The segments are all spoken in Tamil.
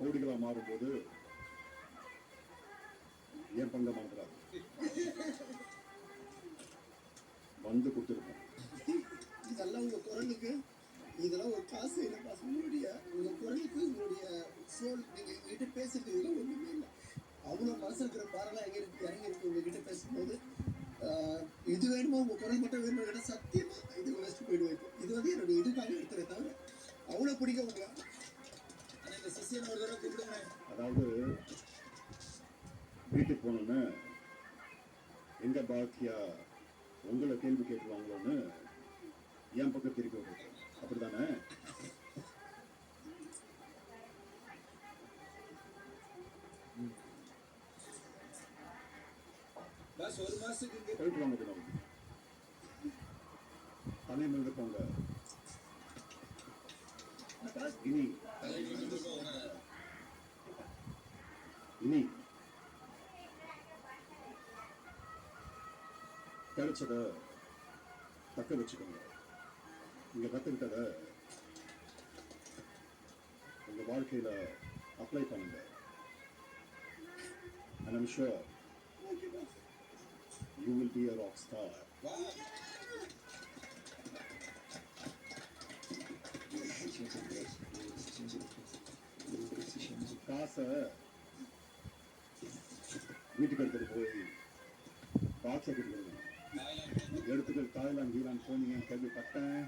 கோடிகளா மாறும்போது ஏன் பங்க மாத்துறாரு வந்து கொடுத்துருக்கோம். இதெல்லாம் உங்க குரலுக்கு இதெல்லாம் ஒரு காசு இல்லை பாஸ். உங்களுடைய உங்க குரலுக்கு உங்களுடைய சோல் நீங்க எங்ககிட்ட பேசுறது இதெல்லாம் ஒண்ணுமே இல்லை. அவ்வளோ மனசு இருக்கிற பாரெல்லாம் எங்க இருக்கு இறங்கி இருக்கு உங்ககிட்ட பேசும்போது. இது வேணுமோ உங்க குரல் மட்டும் வேணுமோ கேட்டா சத்தியமா இது வச்சுட்டு போயிடுவேன். இது வந்து என்னுடைய இதுக்காக எடுத்துறேன் தவிர அவ்வளோ பிடிக்கும் உங்களை. ஆனால் இந்த சிஷியன் ஒரு தடவை கூப்பிடுங்க. அதாவது வீட்டுக்கு போனோன்னு எங்க பாக்கியா உங்களை கேள்வி கேட்டுருவாங்களோன்னு என் பக்கம் திருப்பி விடுறது அப்படித்தானே? ஒரு மாசத்துக்கு போயிட்டு வாங்க தினம் தனி மிருந்த போங்க. இனி கிடைச்சத தக்க வச்சுக்கோங்க. நீங்க கத்துக்கிட்டத உங்க வாழ்க்கையில அப்ளை பண்ணுங்க. And I'm sure you will be a rock star. காசை வீட்டுக்கு எடுத்துட்டு போய் பாக்ஸை கொடுக்கணும். எடுத்துட்டு தாய்லாந்து கீழாந்து போனீங்கன்னு கேள்விப்பட்டேன்.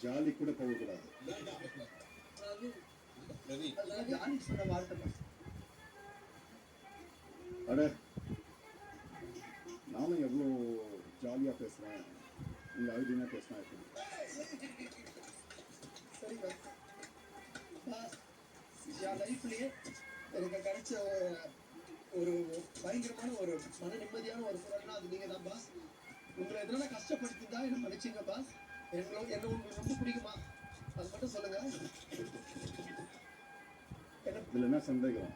ஜாலி கூட போகக்கூடாது. அட நானும் எவ்வளோ ஜாலியா பேசுறேன், நீங்க அழுதினா பேசினா எப்படி? என் லைஃப்லயே எனக்கு கிடைச்ச ஒரு பயங்கரமான ஒரு மன நிம்மதியான ஒரு குரல்னா அது நீங்க தான் பாஸ். உங்களை எதனால கஷ்டப்படுத்திதான் என்ன மன்னிச்சிங்க பாஸ். என்ன உங்களுக்கு ரொம்ப பிடிக்குமா அது மட்டும் சொல்லுங்க. இதுல என்ன சந்தேகம்?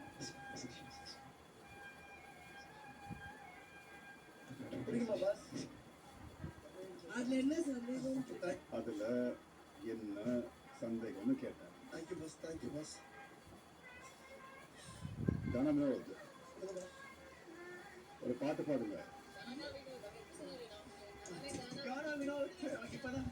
பிடிக்குமா பாஸ்? அதுல என்ன சந்தேகம்? அதுல என்ன சந்தேகம்னு கேட்டேன். Thank you boss, thank you boss. தானமே வருது. ஒரு பாட்டு பாடுங்க. கானா வினோத் இப்பதான்